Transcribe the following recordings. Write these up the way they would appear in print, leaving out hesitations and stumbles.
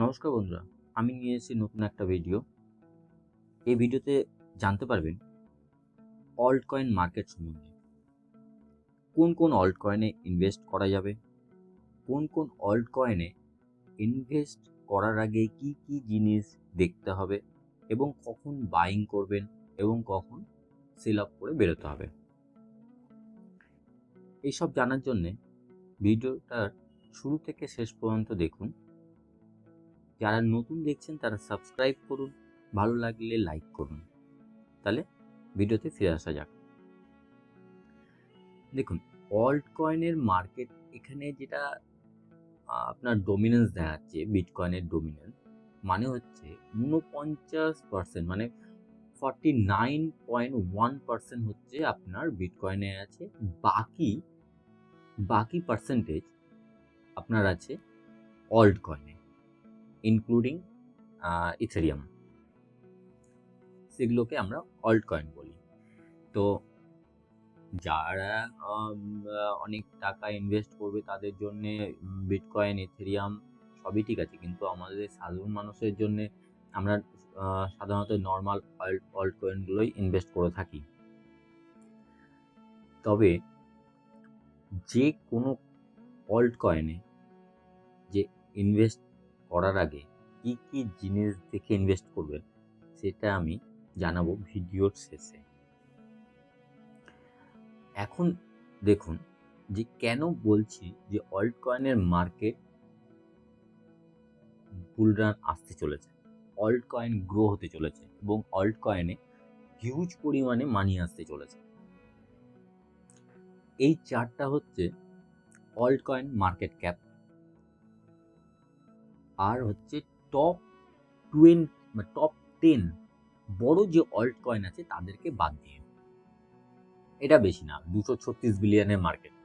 নমস্কার বন্ধুরা, আমি নিয়ে এসেছি নতুন একটা ভিডিও। এই ভিডিওতে জানতে পারবেন অল্ট কয়েন মার্কেট সম্বন্ধে। কোন কোন অল্ট কয়েনে ইনভেস্ট করা যাবে, কোন কোন অল্ট কয়েনে ইনভেস্ট করার আগে কি কি জিনিস দেখতে হবে এবং কখন বাইং করবেন এবং কখন সেল আপ করে বেরোতে হবে। এইসব জানার জন্যে ভিডিওটার শুরু থেকে শেষ পর্যন্ত দেখুন। যারা নতুন দেখছেন তারা সাবস্ক্রাইব করুন, ভালো লাগলে লাইক করুন। তাহলে ভিডিওতে ফিরে আসা যাক। দেখুন, অল্ট কয়েনের মার্কেট এখানে যেটা আপনার ডমিনেন্স দেখাচ্ছে, বিটকয়েনের ডমিনেন্স মানে হচ্ছে 49%, মানে 49.1% হচ্ছে আপনার বিটকয়েনে আছে। বাকি বাকি পার্সেন্টেজ আপনার আছে অল্ট কয়েনে, ইনক্লুডিং ইথেরিয়াম। সেগুলোকে আমরা অল্ট কয়েন বলি। তো যারা অনেক টাকা ইনভেস্ট করবে তাদের জন্য বিটকয়েন, ইথেরিয়াম সবই ঠিক আছে, কিন্তু আমাদের সাধারণ মানুষের জন্য আমরা সাধারণত নর্মাল অল্ট কয়েনগুলোই ইনভেস্ট করে থাকি। তবে যে কোনো অল্ট কয়েনে যে ইনভেস্ট করার আগে কি কি জিনিস দেখে ইনভেস্ট করবেন সেটা আমি জানাবো ভিডিওর শেষে। এখন দেখুন যে কেন বলছি যে অল্ট কয়েনের মার্কেট বুল রান আসতে চলেছে, অল্ট কয়েন গ্রো হতে চলেছে এবং অল্ট কয়েনে হিউজ পরিমাণে মানি আসতে চলেছে। এই চারটা হচ্ছে অল্ট কয়েন মার্কেট ক্যাপ, আর হচ্ছে টপ 20 টপ 10 বড় যে অল্ট কয়েন আছে তাদেরকে বাদ দিয়ে। এটা বেশি না, 236 বিলিয়নের মার্কেট।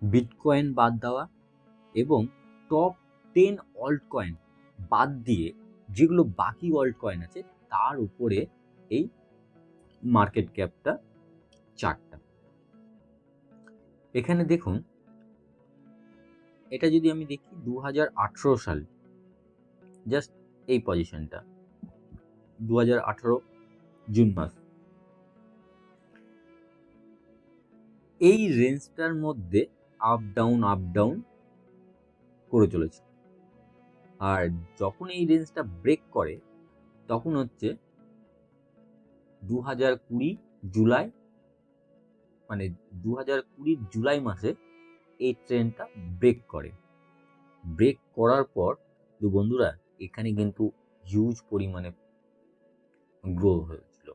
বিটকয়েন বাদ দেওয়া এবং টপ 10 অল্ট কয়েন বাদ দিয়ে যেগুলো বাকি অল্ট কয়েন আছে তার উপরে এই মার্কেট ক্যাপটা চারটা। এখানে দেখুন, এটা যদি আমি দেখি 2018 সাল, জাস্ট এই পজিশনটা 2018 জুন মাস, এই রেঞ্জটার মধ্যে আপ ডাউন করে চলেছে। আর যখন এই রেঞ্জটা ব্রেক করে তখন হচ্ছে 2020 জুলাই, মানে 2020 জুলাই মাসে এই ট্রেন্ডটা ব্রেক করে। ব্রেক করার পর তো বন্ধুরা এখানে কিন্তু হিউজ পরিমাণে গ্রো হয়েছিল,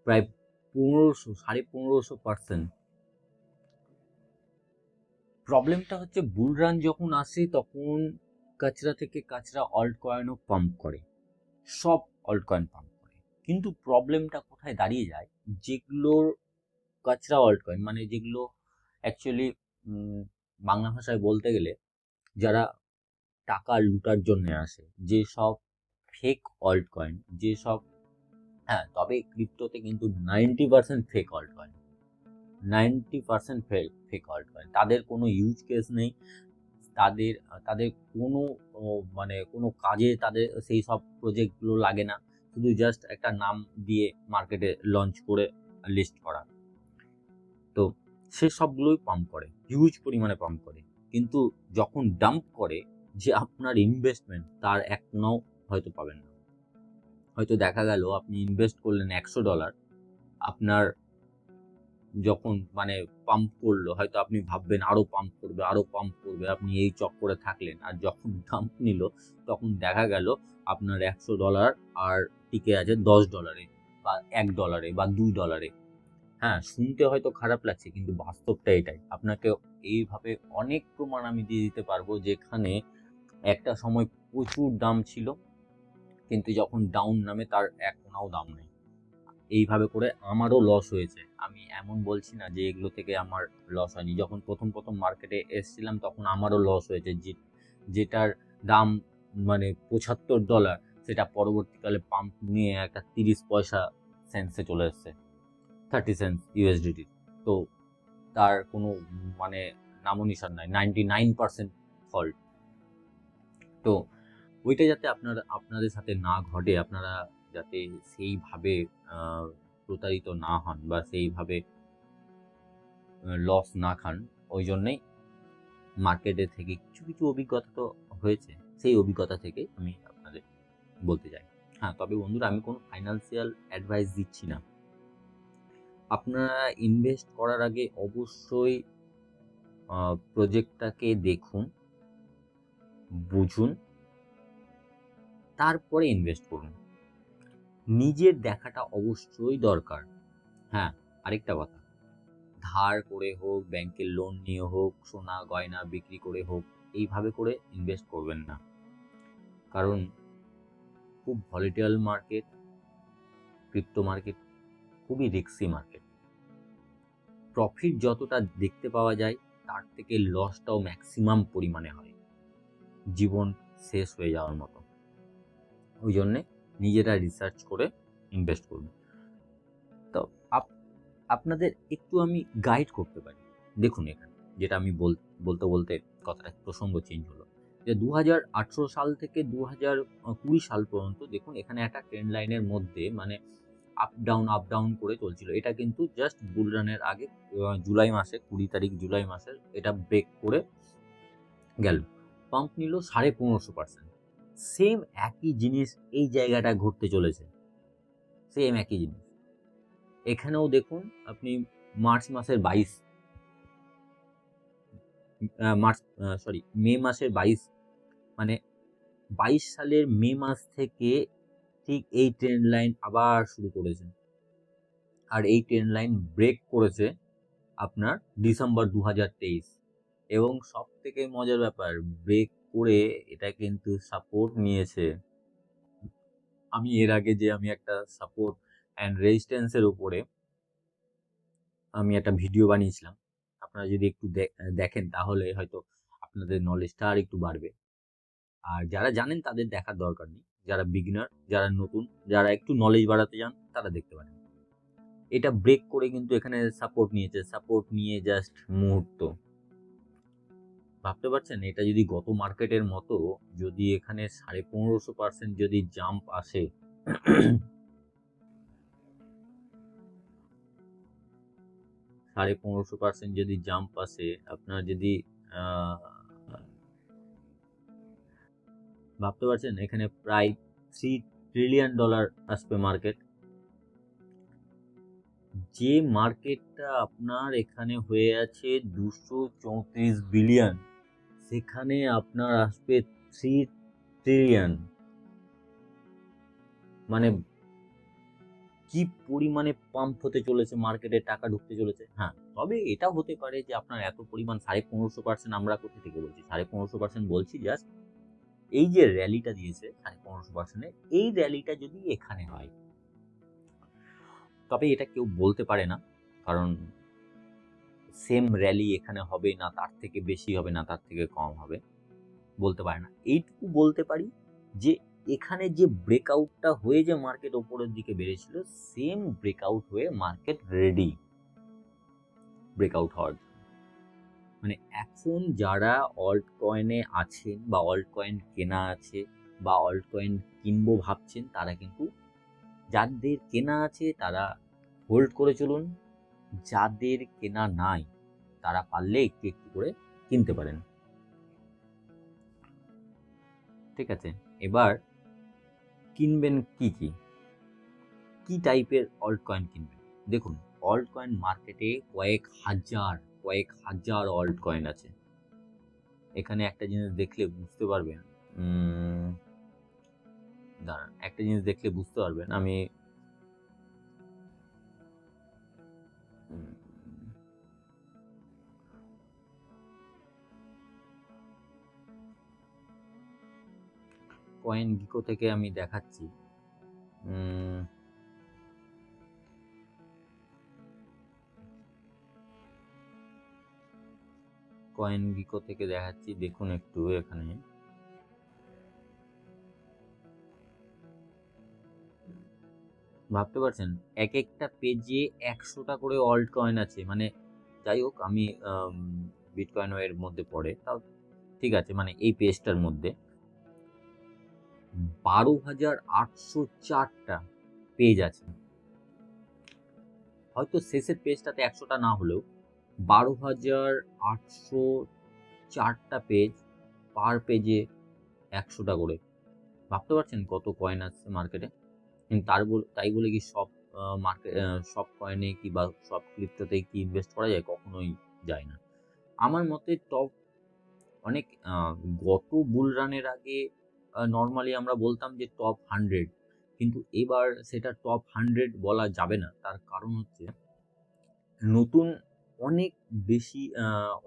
প্রায় 1500-1500%। প্রবলেমটা হচ্ছে বুল রান যখন আসে তখন কাচরা থেকে কাচরা অল্ট কয়েনও পাম্প করে, সব অল্ট কয়েন পাম্প করে। কিন্তু প্রবলেমটা কোথায় দাঁড়িয়ে যায়, যেগুলোর কাচরা অল্ট কয়েন, মানে যেগুলো অ্যাকচুয়ালি বাংলা ভাষায় বলতে গেলে যারা টাকা লুটার জন্য আসে, যে সব ফেক অল্ট কয়েন, যে সব, হ্যাঁ তবে ক্রিপ্টোতে কিন্তু 90% fake alt coin, 90% fake alt coin. তাদের কোনো ইউজ কেস নেই, তাদের তাদের কোনো মানে কোনো কাজে তাদের সেই সব প্রজেক্টগুলো লাগে না, শুধু জাস্ট একটা নাম দিয়ে মার্কেটে লঞ্চ করে লিস্ট করা। তো সে সবগুলোই পাম্প করে, হিউজ পরিমাণে পাম্প করে, কিন্তু যখন ডাম্প করে যে আপনার ইনভেস্টমেন্ট তার এক নাও হয়তো পাবেন না। হয়তো দেখা গেল আপনি ইনভেস্ট করলেন $100, আপনার যখন মানে পাম্প করলো হয়তো আপনি ভাববেন আরো পাম্প করবে, আরো পাম্প করবে, আপনি এই চক্করে থাকলেন। আর যখন ডাম্প নিল তখন দেখা গেল আপনার $100 আর টিকে আছে $10 বা $1 বা $2। হ্যাঁ, শুনতে হয়তো খারাপ লাগছে কিন্তু বাস্তবটা এটাই। আপনাকে এইভাবে অনেক প্রমাণ আমি দিয়ে দিতে পারবো যেখানে একটা সময় প্রচুর দাম ছিল, কিন্তু যখন ডাউন নামে তার এক কোনাও দাম নেই। এইভাবে করে আমারও লস হয়েছে, আমি এমন বলছি না যে এগুলো থেকে আমার লস হয়নি। যখন প্রথম মার্কেটে এসেছিলাম তখন আমারও লস হয়েছে, যেটার দাম মানে $75, সেটা পরবর্তীকালে পাম্প নিয়ে একটা 30 পয়সা সেন্সে চলে এসছে, 30 সেন্স ইউএসডিটি। তো তার কোনো মানে নামও নিশান নাই, 99% ফল্ট। তো ওইটা যাতে আপনাদের সাথে না ঘটে, আপনারা যাতে সেইভাবে প্রতারিত না হন বা সেইভাবে লস না খান, ওই জন্যেই মার্কেটে থেকে কিছু কিছু অভিজ্ঞতা তো হয়েছে, সেই অভিজ্ঞতা থেকে আমি আপনাদের বলতে চাই। হ্যাঁ, তবে বন্ধুরা আমি কোনো ফাইন্যান্সিয়াল অ্যাডভাইস দিচ্ছি না। আপনারা ইনভেস্ট করার আগে অবশ্যই প্রজেক্টটাকে দেখুন, বুঝুন, তারপরে ইনভেস্ট করুন। নিজের দেখাটা অবশ্যই দরকার। হ্যাঁ, আরেকটা কথা, ধার করে হোক, ব্যাংকের লোন নিয়ে হোক, সোনা গয়না বিক্রি করে হোক, এইভাবে করে ইনভেস্ট করবেন না। কারণ খুব ভলিটাইল মার্কেট, ক্রিপ্টো মার্কেট খুবই রিস্কি মার্কেট। প্রফিট যতটা দেখতে পাওয়া যায় তার থেকে লসটাও ম্যাক্সিমাম পরিমাণে হয়, জীবন শেষ হয়ে যাওয়ার মতো। ওই জন্যে নিজেরা রিসার্চ করে ইনভেস্ট করুন। তো আপনাদের একটু আমি গাইড করতে পারি। দেখুন এখানে যেটা আমি বলতে বলতে কথাটা প্রসঙ্গ চেঞ্জ হলো, যে 2018 সাল থেকে 2020 সাল পর্যন্ত দেখুন এখানে একটা ট্রেন্ড লাইনের মধ্যে মানে আপ ডাউন করে চলছিল। এটা কিন্তু জাস্ট বুল রানের আগে জুলাই মাসে 20 তারিখ জুলাই মাসের এটা ব্রেক করে গেল, পাম্প নিল 15.5%। সেম একই জিনিস এই জায়গাটা ঘটতে চলেছে, সেম একই জিনিস এখানেও দেখুন। আপনি মার্চ মাসের 22 মে মাসের 22 মানে 22 সালের মে মাস থেকে ঠিক এই ট্রেন্ড লাইন আবার শুরু করেছে, আর এই ট্রেন্ড লাইন ব্রেক করেছে আপনার ডিসেম্বর 2023। এবং সব থেকে মজার ব্যাপার, ব্রেক করে এটা কিন্তু সাপোর্ট নিয়েছে। আমি এর আগে যে আমি একটা সাপোর্ট অ্যান্ড রেজিস্ট্যান্সের উপরে আমি একটা ভিডিও বানিয়েছিলাম, আপনারা যদি একটু দেখেন তাহলে হয়তো আপনাদের নলেজটা আর একটু বাড়বে। আর যারা জানেন তাদের দেখার দরকার নেই, যারা বিগিনার, যারা নতুন, যারা একটু নলেজ বাড়াতে চান তারা দেখতে পারেন। এটা ব্রেক করে কিন্তু এখানে সাপোর্ট নিয়েছে, সাপোর্ট নিয়ে জাস্ট মুহূর্ত, ভাবতে পারছেন এটা যদি গত মার্কেটের মতো যদি এখানে 15.5% যদি জাম্প আসে, 15.5% যদি জাম্প আসে, আপনার যদি ভাবতে পারছেন এখানে প্রায় $3 ট্রিলিয়ন আসবে মার্কেট। যে মার্কেটটা আপনার এখানে হয়ে আছে 234 বিলিয়ন, সেখানে আপনার আসবে 3 ট্রিলিয়ন। মানে কি পরিমাণে পাম্প হতে চলেছে, মার্কেটে টাকা ঢুকতে চলেছে। হ্যাঁ, তবে এটা হতে পারে যে আপনার এত পরিমাণ 15.5%, আমরা কোথা থেকে বলছি 15.5% বলছি, জাস্ট এই যে র্যালিটা দিয়েছে 15.5%, এই র্যালিটা যদি এখানে হয়, তবে এটা কেউ বলতে পারে না, কারণ সেম র্যালি এখানে হবে না, তার থেকে বেশি হবে না, তার থেকে কম হবে, বলতে পারে না। এইটুকু বলতে পারি যে এখানে যে ব্রেকআউটটা হয়ে যে মার্কেট ওপরের দিকে বেড়েছিল, সেম ব্রেকআউট হয়ে মার্কেট রেডি ব্রেকআউট হওয়ার। মানে এখন যারা অল্ট কয়েনে আছেন বা অল্ট কয়েন কেনা আছে বা অল্ট কয়েন কিনবো ভাবছেন, তারা কিন্তু, যাদের কেনা আছে তারা হোল্ড করে চলুন, যাদের কেনা নাই তারা পারলে একটু একটু করে কিনতে পারেন। ঠিক আছে, এবার কিনবেন কি টাইপের অল্ট কয়েন কিনবেন? দেখুন, অল্ট কয়েন মার্কেটে কয়েক হাজার অল্ট কয়েন আছে। এখানে একটা জিনিস দেখলে বুঝতে পারবেন, দাঁড়ান, একটা জিনিস দেখলে বুঝতে পারবেন, আমি কয়েন গিকো থেকে আমি দেখাচ্ছি। কয়েন গিকো থেকে দেখাচ্ছি, দেখুন একটু এখানে ভাবতে পারছেন এক একটা পেজে 100টা করে অল্ট কয়েন আছে। মানে যাই হোক, আমি বিটকয়েনও এর মধ্যে পড়ে, তাও ঠিক আছে, মানে এই পেজটার মধ্যে 12,804টা পেজ আছে। হয়তো শেষের পেজটাতে 100টা না হলেও 12,804টা পেজ, পার পেজে 100টা করে। ভাবতে পারছেন কত কয়েন আসছে মার্কেটে? কিন্তু তাই বলে কি সব মার্কেট, সব কয়েনে কি বা সব ক্রিপ্টোতেই কি ইনভেস্ট করা যায়? কখনোই যায় না। আমার মতে টপ অনেক গত বুল রানের আগে নর্মালি আমরা বলতাম যে টপ 100, কিন্তু এবার সেটা টপ 100 বলা যাবে না। তার কারণ হচ্ছে নতুন অনেক বেশি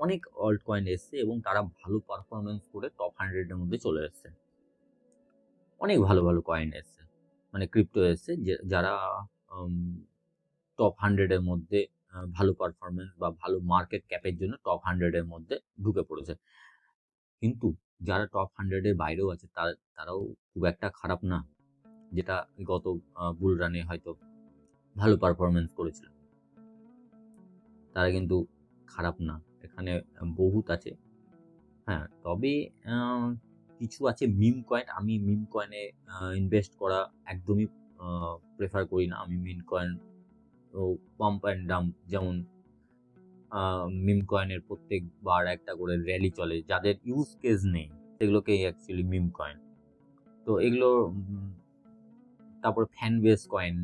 অনেক অল্ট কয়েন এসছে এবং তারা ভালো পারফরমেন্স করে টপ 100-এর মধ্যে চলে এসছে। অনেক ভালো ভালো কয়েন এসছে, মানে ক্রিপ্টো এসছে যারা টপ 100-এর মধ্যে ভালো পারফরমেন্স বা ভালো মার্কেট ক্যাপের জন্য টপ 100-এর মধ্যে ঢুকে পড়েছে। কিন্তু যারা টপ 100-এর বাইরেও আছে তারাও খুব একটা খারাপ না, যেটা গত বুল রানে হয়তো ভালো পারফরমেন্স করেছিল। তারা কিন্তু খারাপ না, এখানে বহুত আছে। হ্যাঁ, তবে কিছু আছে মিম কয়েন। আমি মিম কয়েনে ইনভেস্ট করা একদমই প্রেফার করি না। আমি মিম কয়েন ও পাম্প অ্যান্ড ডাম্প, যেমন মিম কয়েনের প্রত্যেকবার একটা করে র্যালি চলে, যাদের ইউজ কেস নেই সেগুলোকেই অ্যাকচুয়ালি মিম কয়েন। তো এগুলো তারপরে ফ্যান বেস কয়েন,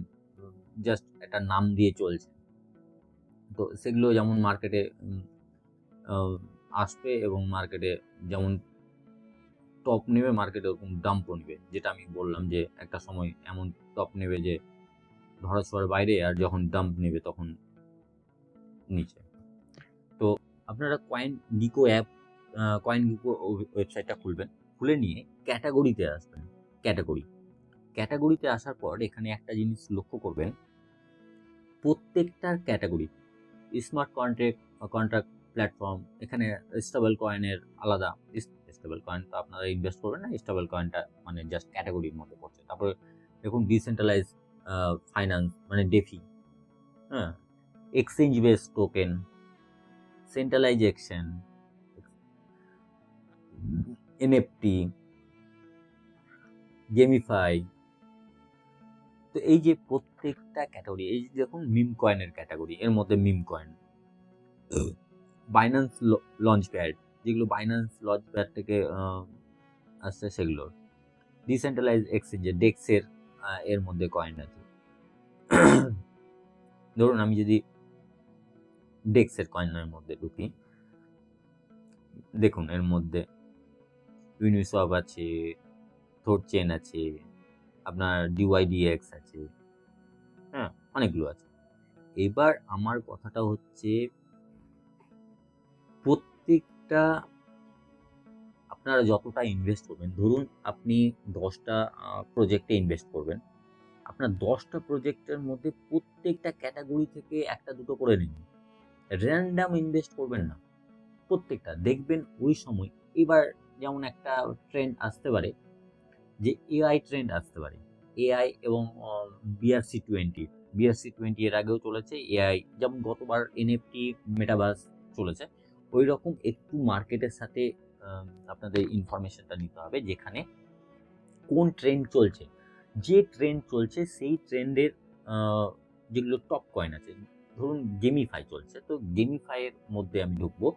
জাস্ট একটা নাম দিয়ে চলছে। তো সেগুলো যেমন মার্কেটে আসবে এবং মার্কেটে যেমন টপ নেবে, মার্কেটে ওরকম ডাম্পও নেবে। যেটা আমি বললাম যে একটা সময় এমন টপ নেবে যে ধরাছোঁয়ার বাইরে, আর যখন ডাম্প নেবে তখন নিচে। তো আপনারা কয়েন গিকো ওয়েবসাইটটা খুলবেন, খুলে নিয়ে ক্যাটাগরিতে আসবেন। ক্যাটাগরিতে আসার পর এখানে একটা জিনিস লক্ষ্য করবেন, প্রত্যেকটার ক্যাটাগরি স্মার্ট কন্ট্রাক্ট প্ল্যাটফর্ম, এখানে স্টেবল কয়েনের আলাদা। স্টেবল কয়েন তো আপনারা ইনভেস্ট করবেন না, স্টেবল কয়েনটা মানে জাস্ট ক্যাটাগরির মধ্যে পড়ছে। তারপরে দেখুন ডিসেন্ট্রালাইজ ফাইন্যান্স মানে ডেফি, হ্যাঁ, exchange base token, centralisation, NFT, gamify. তো এই যে প্রত্যেকটা ক্যাটাগরি, এই যে দেখুন মিম কয়েনের ক্যাটাগরি, এর মধ্যে meme coin, Binance launch pad, যেগুলো বাইন্যান্স লঞ্চ প্যাড থেকে আসছে সেগুলো, ডিসেন্ট্রালাইজ এক্সচেঞ্জের ডেক্সের এর মধ্যে কয়েন আছে। ধরুন আমি যদি ডেক্সের কয়েনের মধ্যে ঢুকি, দেখুন এর মধ্যে ইউনিসওয়াপ আছে, থোর চেন আছে, আপনার ডিওয়াইডিএক্স আছে, হ্যাঁ, অনেকগুলো আছে। এবার আমার কথাটা হচ্ছে প্রত্যেকটা আপনারা যতটা ইনভেস্ট করবেন, ধরুন আপনি 10টা প্রজেক্টে ইনভেস্ট করবেন, আপনার 10টা প্রজেক্টের মধ্যে প্রত্যেকটা ক্যাটাগরি থেকে একটা দুটো করে নিন। র্যান্ডাম ইনভেস্ট করবেন না, প্রত্যেকটা দেখবেন ওই সময়। এবার যেমন একটা ট্রেন্ড আসতে পারে, যে এআই ট্রেন্ড আসতে পারে, এআই এবং বিআরসি 20 এর আগেও চলেছে এআই, যেমন গতবার এনএফটি মেটাভার্স চলেছে। ওই রকম একটু মার্কেটের সাথে আপনাদের ইনফরমেশনটা নিতে হবে, যেখানে কোন ট্রেন্ড চলছে, যে ট্রেন্ড চলছে সেই ট্রেন্ডের যেগুলো টপ কয়েন আছে। ধরুন গেমিফাই চলছে, তো গেমিফাইয়ের মধ্যে আমি ঢুকবো,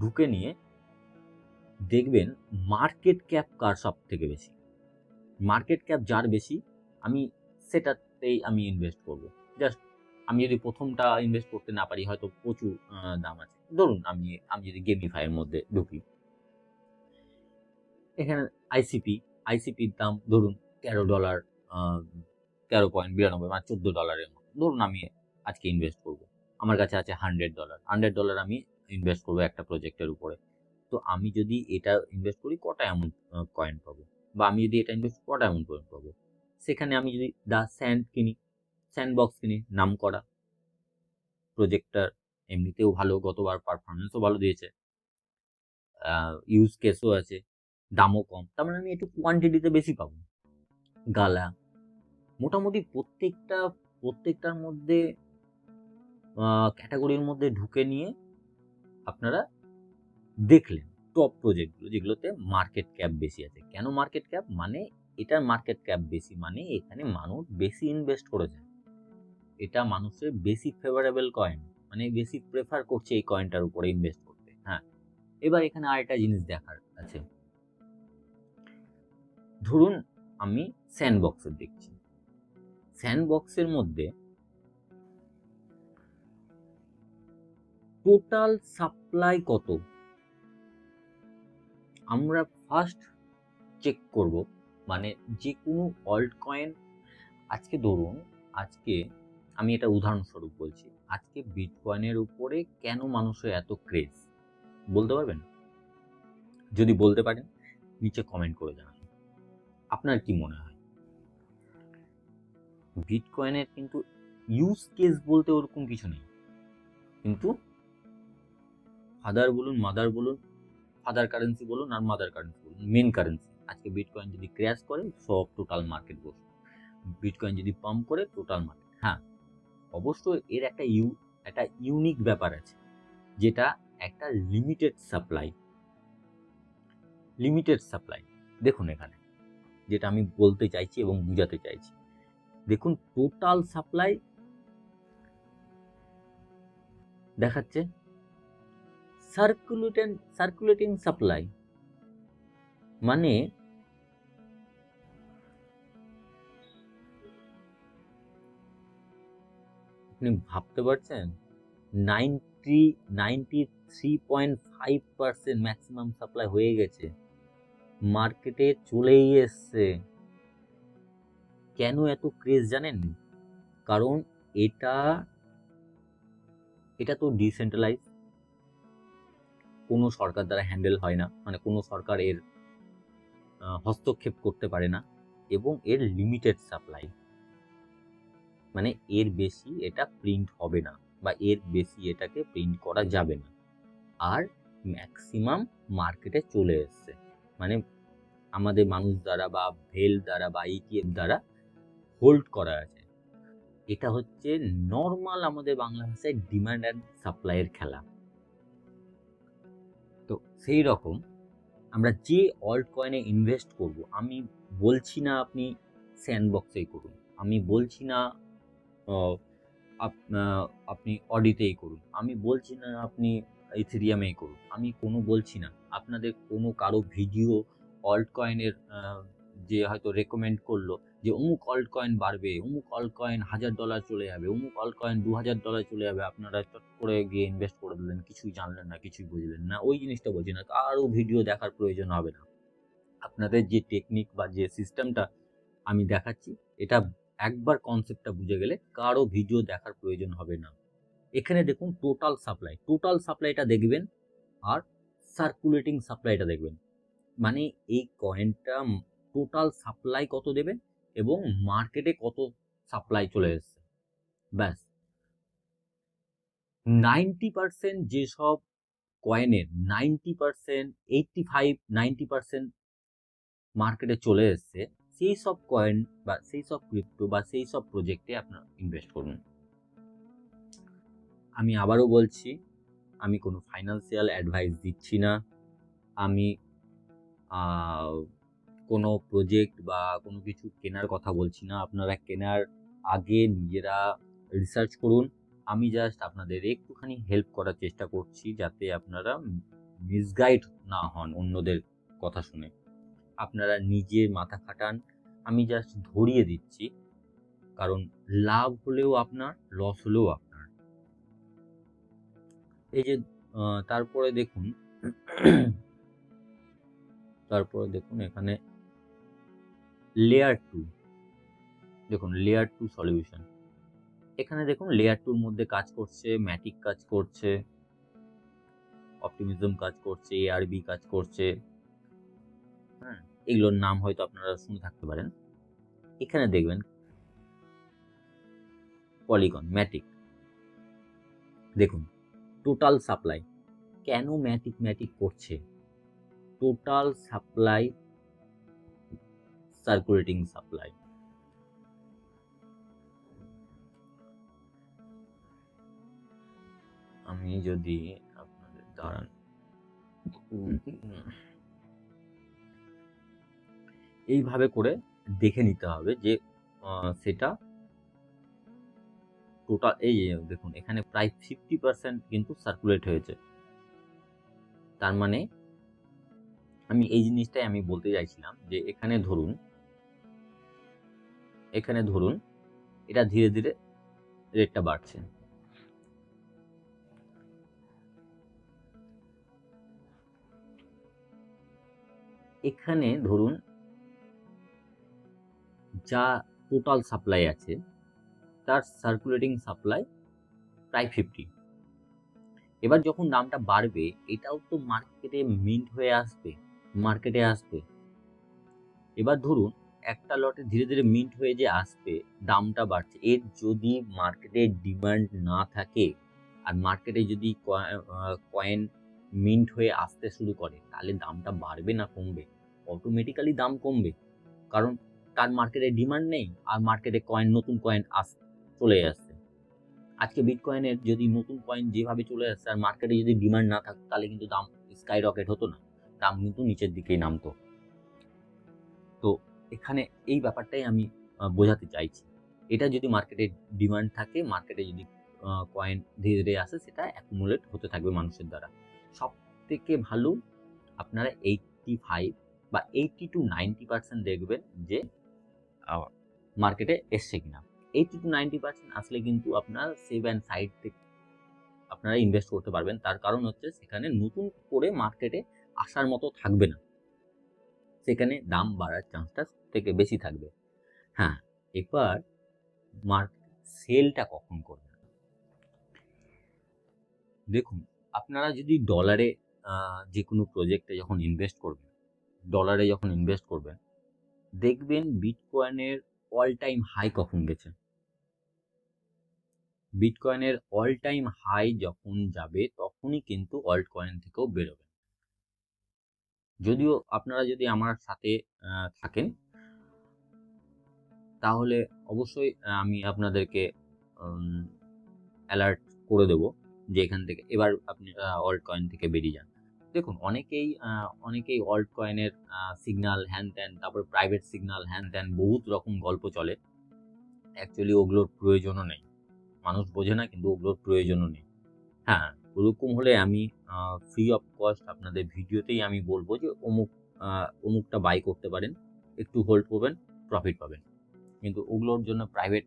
ঢুকে নিয়ে দেখবেন মার্কেট ক্যাপ কার সব থেকে বেশি। মার্কেট ক্যাপ যার বেশি আমি সেটাতেই আমি ইনভেস্ট করব। জাস্ট আমি যদি প্রথমটা ইনভেস্ট করতে না পারি, হয়তো প্রচুর দাম আছে, ধরুন আমি যদি গেমিফাইয়ের মধ্যে ঢুকি, এখানে আইসিপির দাম ধরুন $13, $13.92, মানে $14 মতো। ধরুন আমি আজকে ইনভেস্ট করব, আমার কাছে আছে $100, আমি ইনভেস্ট করবো একটা প্রজেক্টের উপরে। তো আমি যদি এটা ইনভেস্ট করি কটা অ্যামাউন্ট কয়েন পাবো, বা আমি যদি এটা ইনভেস্ট কটা অ্যামাউন্ট কয়েন পাবো। সেখানে আমি যদি স্যান্ডবক্স কিনি, নাম করা প্রজেক্টটার, এমনিতেও ভালো, গতবার পারফরমেন্সও ভালো দিয়েছে, ইউজ কেসও আছে, দামও কম, তার মানে আমি একটু কোয়ান্টিটিতে বেশি পাবো। গালা, মোটামুটি প্রত্যেকটার মধ্যে ক্যাটাগরির মধ্যে ঢুকে নিয়ে আপনারা দেখলেন টপ প্রজেক্টগুলো যেগুলোতে মার্কেট ক্যাপ বেশি আছে। কেন মার্কেট ক্যাপ? মানে এটার মার্কেট ক্যাপ বেশি মানে এখানে মানুষ বেশি ইনভেস্ট করেছে, এটা মানুষের বেশি ফেভারেবল কয়েন, মানে বেশি প্রেফার করছে এই কয়েনটার উপরে ইনভেস্ট করতে। হ্যাঁ, এবার এখানে আরেকটা জিনিস দেখার আছে। ধরুন আমি স্যান্ডবক্সের দেখছি, স্যান্ডবক্সের মধ্যে টোটাল সাপ্লাই কত আমরা ফার্স্ট চেক করব। মানে যে কোনো অল্ট কয়েন, আজকে ধরুন, আজকে আমি এটা উদাহরণস্বরূপ বলছি, আজকে বিটকয়েনের উপরে কেন মানুষের এত ক্রেজ বলতে পারবেন? যদি বলতে পারেন নিচে কমেন্ট করে জানান আপনার কি মনে হয়। বিটকয়েনের কিন্তু ইউজ কেস বলতে ওরকম কিছু নেই, কিন্তু ফাদার বলুন, মাদার বলুন, ফাদার কারেন্সি বলুন আর মাদার কারেন্সি বলুন, মেন কারেন্সি, আজকে বিটকয়েন যদি ক্র্যাশ করে সব টোটাল মার্কেট বসে, বিটকয়েন যদি পাম্প করে টোটাল মার্কেট। হ্যাঁ, অবশ্যই এর একটা ইউনিক ব্যাপার আছে, যেটা একটা লিমিটেড সাপ্লাই। দেখুন এখানে যেটা আমি বলতে চাইছি এবং বুঝাতে চাইছি, দেখুন টোটাল সাপ্লাই দেখাচ্ছে সার্কুলেটিং সাপ্লাই, মানে আপনি ভাবতে পারছেন 93.5% ম্যাক্সিমাম সাপ্লাই হয়ে গেছে, মার্কেটে চলেই এসছে। কেন এত ক্রেজ জানেন? কারণ এটা এটা তো ডিসেন্ট্রালাইজ, কোনো সরকার দ্বারা হ্যান্ডেল হয় না, মানে কোনো সরকার এর হস্তক্ষেপ করতে পারে না, এবং এর লিমিটেড সাপ্লাই, মানে এর বেশি এটা প্রিন্ট হবে না বা এর বেশি এটাকে প্রিন্ট করা যাবে না, আর ম্যাক্সিমাম মার্কেটে চলে এসছে, মানে আমাদের মানুষ দ্বারা বা ভেল দ্বারা বা ইটিএফ দ্বারা হোল্ড করা আছে। এটা হচ্ছে নর্মাল আমাদের বাংলা ভাষায় ডিমান্ড অ্যান্ড সাপ্লাইয়ের খেলা। তো সেই রকম আমরা যে অল্ট কয়েনে ইনভেস্ট করব, আমি বলছি না আপনি স্যান্ডবক্সেই করুন, আমি বলছি না আপনি অডিতেই করুন, আমি বলছি না আপনি ইথেরিয়ামেই করুন, আমি কোনো বলছি না আপনাদের কোনো কারো ভিডিও অল্ট কয়েনের যে হয়তো রেকমেন্ড করলো যে অমুক অল্ট কয়েন বাড়বে, অমুক অল্ট কয়েন $1000 চলে যাবে, অমুক অল্ট কয়েন $2000 চলে যাবে, আপনারা চট করে গিয়ে ইনভেস্ট করে দিলেন, কিছুই জানলেন না, কিছুই বুঝলেন না, ওই জিনিসটা বলছি না, কারো ভিডিও দেখার প্রয়োজন হবে না। আপনাদের যে টেকনিক বা যে সিস্টেমটা আমি দেখাচ্ছি, এটা একবার কনসেপ্টটা বুঝে গেলে কারো ভিডিও দেখার প্রয়োজন হবে না। এখানে দেখুন টোটাল সাপ্লাইটা দেখবেন আর সার্কুলেটিং সাপ্লাইটা দেখবেন, মানে এই কয়েনটা টোটাল সাপ্লাই কত দেবে এবং মার্কেটে কত সাপ্লাই চলে এসছে, ব্যাস। 90% যেসব কয়েনের 90%, 85-90% মার্কেটে চলে এসছে, সেই সব কয়েন বা সেই সব ক্রিপ্টো বা সেই সব প্রজেক্টে আপনারা ইনভেস্ট করুন। আমি আবারও বলছি, আমি কোনো ফাইন্যান্সিয়াল অ্যাডভাইস দিচ্ছি না, আমি কোনো প্রজেক্ট বা কোনো কিছু কেনার কথা বলছি না, আপনারা কেনার আগে নিজেরা রিসার্চ করুন। আমি জাস্ট আপনাদের একটুখানি হেল্প করার চেষ্টা করছি, যাতে আপনারা মিসগাইড না হন অন্যদের কথা শুনে, আপনারা নিজে মাথা খাটান। আমি জাস্ট ধরিয়ে দিচ্ছি, কারণ লাভ হলেও আপনার, লস হলেও আপনার। এই যে তারপরে দেখুন এখানে লেয়ার 2, দেখুন লেয়ার 2 সলিউশন, এখানে দেখুন লেয়ার 2 এর মধ্যে কাজ করছে ম্যাটিক, কাজ করছে অপটিমিজম, কাজ করছে এআরবি, কাজ করছে। হ্যাঁ, এগুলোর নাম হয়তো আপনারা শুনে থাকতে পারেন। এখানে দেখবেন পলিগন, ম্যাটিক, দেখুন টোটাল সাপ্লাই। কেন ম্যাটিক করছে? Total supply, circulating supply. আমি যদি আপনাদের দাঁড়ান, এইভাবে করে দেখে নিতে হবে যে সেটা টোটাল, এই দেখুন এখানে প্রায় 50% কিন্তু সার্কুলেট হয়েছে। তার মানে আমি এই জিনিসটাই আমি বলতে চাইছিলাম যে এখানে ধরুন এটা ধীরে ধীরে রেটটা বাড়ছে। এখানে ধরুন যা টোটাল সাপ্লাই আছে তার সার্কুলেটিং সাপ্লাই প্রায় 50। এবার যখন দামটা বাড়বে এটাও তো মার্কেটে মিন্ট হয়ে আসবে, মার্কেটে আসবে। এবার ধরুন একটা লটে ধীরে ধীরে মিন্ট হয়ে যে আসবে, দামটা বাড়ছে। এর যদি মার্কেটে ডিমান্ড না থাকে আর মার্কেটে যদি কয়েন মিন্ট হয়ে আসতে শুরু করে, তাহলে দামটা বাড়বে না কমবে? অটোমেটিক্যালি দাম কমবে, কারণ তার মার্কেটে ডিমান্ড নেই আর মার্কেটে নতুন কয়েন চলে আসছে। আজকে বিটকয়েনের যদি নতুন কয়েন যেভাবে চলে আসছে আর মার্কেটে যদি ডিমান্ড না থাকতো, তাহলে কিন্তু দাম স্কাই রকেট হতো না, দাম কিন্তু নিচের দিকেই নামতো। তো এখানে এই ব্যাপারটাই আমি বোঝাতে চাইছি। এটা যদি মার্কেটে ডিমান্ড থাকে, মার্কেটে যদি কয়েন ধীরে ধীরে আসে, সেটা অ্যাকুমুলেট হতে থাকবে মানুষের দ্বারা। সব থেকে ভালো আপনারা 85 বা 80-90% দেখবেন যে মার্কেটে এসছে কিনা। 80-90% আসলে কিন্তু আপনার সেভ অ্যান্ড সাইড থেকে আপনারা ইনভেস্ট করতে পারবেন। তার কারণ হচ্ছে সেখানে নতুন করে মার্কেটে আসার মতো থাকবে না, সেখানে দাম বাড়ার চান্সটা থেকে বেশি থাকবে। হ্যাঁ, এবার সেলটা কখন করবেন? দেখুন, আপনারা যদি ডলারে যে কোনো প্রজেক্টে যখন ইনভেস্ট করবেন, দেখবেন বিটকয়েনের অল টাইম হাই কখন গেছে। বিটকয়েনের অল টাইম হাই যখন যাবে তখনই কিন্তু অল্ট কয়েন থেকেও বেরোবে। যদিও আপনারা যদি আমার সাথে থাকেন, তাহলে অবশ্যই আমি আপনাদেরকে অ্যালার্ট করে দেবো যে এখান থেকে এবার আপনি অল্ট কয়েন থেকে বেরিয়ে যান। দেখুন, অনেকেই অল্ট কয়েনের সিগন্যাল হ্যান ত্যান, তারপর প্রাইভেট সিগন্যাল হ্যান ত্যান বহুত রকম গল্প চলে। অ্যাকচুয়ালি ওগুলোর প্রয়োজনও নেই, মানুষ বোঝে না, কিন্তু ওগুলোর প্রয়োজনও নেই। হ্যাঁ, ওরকম হলে আমি ফ্রি অফ কস্ট আপনাদের ভিডিওতেই আমি বলবো যে অমুকটা বাই করতে পারেন, একটু হোল্ড করবেন, প্রফিট পাবেন। কিন্তু ওগুলোর জন্য প্রাইভেট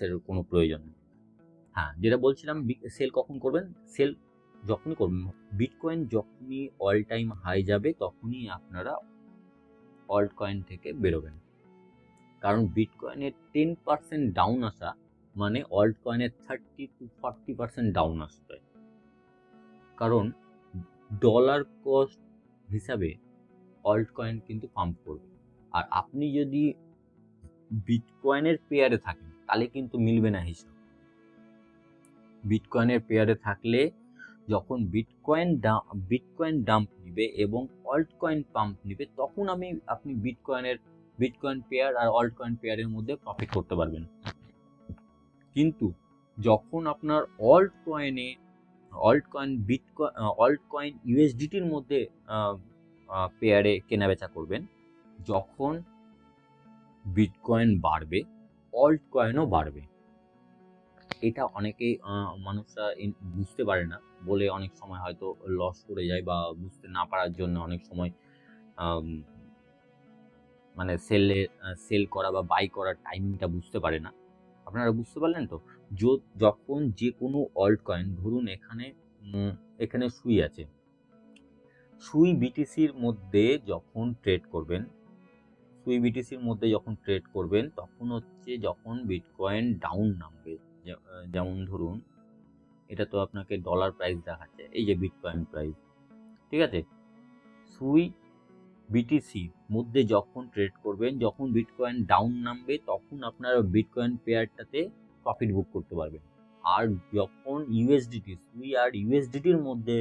এর কোনো প্রয়োজন নেই। হ্যাঁ, যেটা বলছিলাম, সেল কখন করবেন? সেল যখনই করবেন, বিটকয়েন যখনই অল টাইম হাই যাবে তখনই আপনারা অল্ট কয়েন থেকে বেরোবেন। কারণ বিটকয়েনের 10% ডাউন আসা মানে অল্ট কয়েনের 30-40% ডাউন আসবে। কারণ ডলার কস্ট হিসাবে অল্ট কয়েন কিন্তু পাম্প করবে। আর আপনি যদি বিটকয়েনের পেয়ারে থাকেন তাহলে কিন্তু মিলবে না হিসাব। বিটকয়েনের পেয়ারে থাকলে যখন বিটকয়েন ডাম্প নিবে এবং অল্ট কয়েন পাম্প নিবে, তখন আপনি বিটকয়েন পেয়ার আর অল্ট কয়েন পেয়ারের মধ্যে প্রফিট করতে পারবেন। কিন্তু যখন আপনার অল্ট কয়েন ইউএসডিটির মধ্যে পেয়ারে কেনাবেচা করবেন, যখন বিটকয়েন বাড়বে অল্ট কয়েনও বাড়বে। এটা অনেকেই মানুষরা বুঝতে পারে না বলে অনেক সময় হয়তো লস করে যায়, বা বুঝতে না পারার জন্য অনেক সময় মানে সেল করা বা বাই করার টাইমিংটা বুঝতে পারে না। আপনারা বুঝতে পারলেন তো? যখন যে কোনো অল্ট কয়েন, ধরুন এখানে সুই আছে, সুই বিটিসির মধ্যে যখন ট্রেড করবেন, তখন হচ্ছে যখন বিটকয়েন ডাউন নামবে। যেমন ধরুন, এটা তো আপনাকে ডলার প্রাইস দেখাচ্ছে, এই যে বিটকয়েন প্রাইস, ঠিক আছে? সুই বিটিসি মধ্যে যখন ট্রেড করবেন, যখন বিটকয়েন ডাউন নামবে, তখন আপনারা বিটকয়েন পেয়ারটাতে প্রফিট বুক করতে পারবেন। আর যখন সুই আর ইউএসডিটির মধ্যে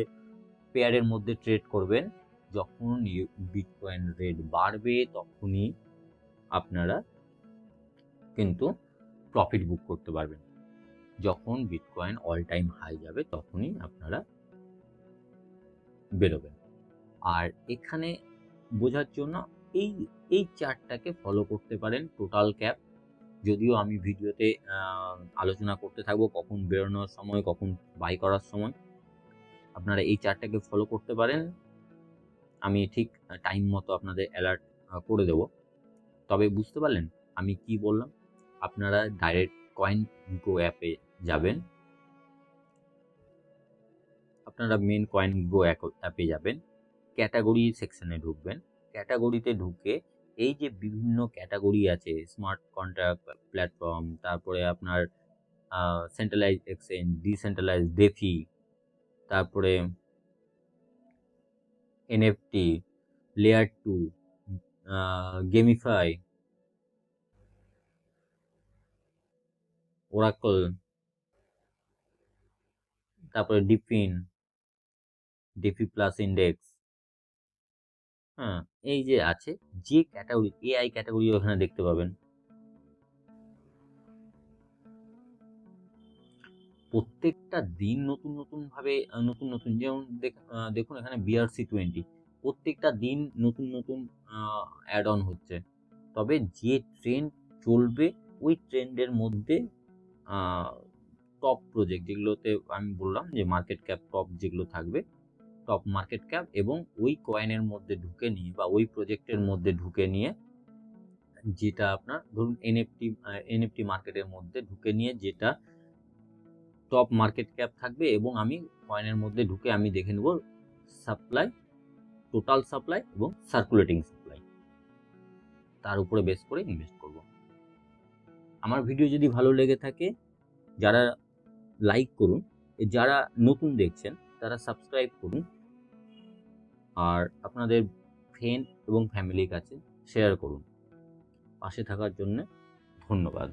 পেয়ারের মধ্যে ট্রেড করবেন, যখন বিটকয়েন রেট বাড়বে, তখনই আপনারা কিন্তু প্রফিট বুক করতে পারবেন। যখন বিটকয়েন অল টাইম হাই যাবে তখনই আপনারা বেরোবেন। আর এখানে বোঝার জন্য এই এই চার্টটাকে ফলো করতে পারেন, টোটাল ক্যাপ। যদিও আমি ভিডিওতে আলোচনা করতে থাকবো কখন বেরোনোর সময়, কখন বাই করার সময়। আপনারা এই চার্টটাকে ফলো করতে পারেন, আমি ঠিক টাইম মতো আপনাদের অ্যালার্ট করে দেব। তবে বুঝতে পারলেন আমি কি বললাম? আপনারা ডাইরেক্ট CoinGecko অ্যাপে যাবেন, আপনারা মেন CoinGecko অ্যাপে যাবেন, ক্যাটাগরি সেকশনে ঢুকবেন। ক্যাটাগরিতে ঢুকে এই যে বিভিন্ন ক্যাটাগরি আছে, স্মার্ট কন্ট্রাক্ট প্ল্যাটফর্ম, তারপরে আপনার সেন্ট্রালাইজ এক্সচেঞ্জ, ডিসেন্ট্রালাইজ ডেফি, তারপরে এনএফটি, লেয়ার 2, গেমিফাই, ওরাকল, তারপরে ডিফি প্লাস ইন্ডেক্স। হ্যাঁ, এই যে আছে যে ক্যাটাগরি, এআই ক্যাটাগরি ওখানে দেখতে পাবেন। প্রত্যেকটা দিন নতুন নতুন ভাবে যেমন দেখুন এখানে BRC20 প্রত্যেকটা দিন নতুন নতুন অ্যাড অন হচ্ছে। তবে যে ট্রেন্ড চলবে ওই ট্রেন্ডের মধ্যে টপ প্রজেক্ট যেগুলোতে আমি বললাম যে মার্কেট ক্যাপ টপ যেগুলো থাকবে, টপ মার্কেট ক্যাপ, এবং ওই কয়েনের মধ্যে ঢুকে নিয়ে বা ওই প্রজেক্টের মধ্যে ঢুকে নিয়ে যেটা আপনার ধরুন এনএফটি মার্কেটের মধ্যে ঢুকে নিয়ে যেটা টপ মার্কেট ক্যাপ থাকবে, এবং আমি কয়েনের মধ্যে ঢুকে আমি দেখে নেব সাপ্লাই, টোটাল সাপ্লাই এবং সার্কুলেটিং সাপ্লাই, তার উপরে বেস করে ইনভেস্ট করব। আমার ভিডিও যদি ভালো লেগে থাকে যারা লাইক করুন, যারা নতুন দেখছেন তারা সাবস্ক্রাইব করুন, আর আপনাদের ফ্রেন্ড এবং ফ্যামিলির কাছে শেয়ার করুন। পাশে থাকার জন্য ধন্যবাদ।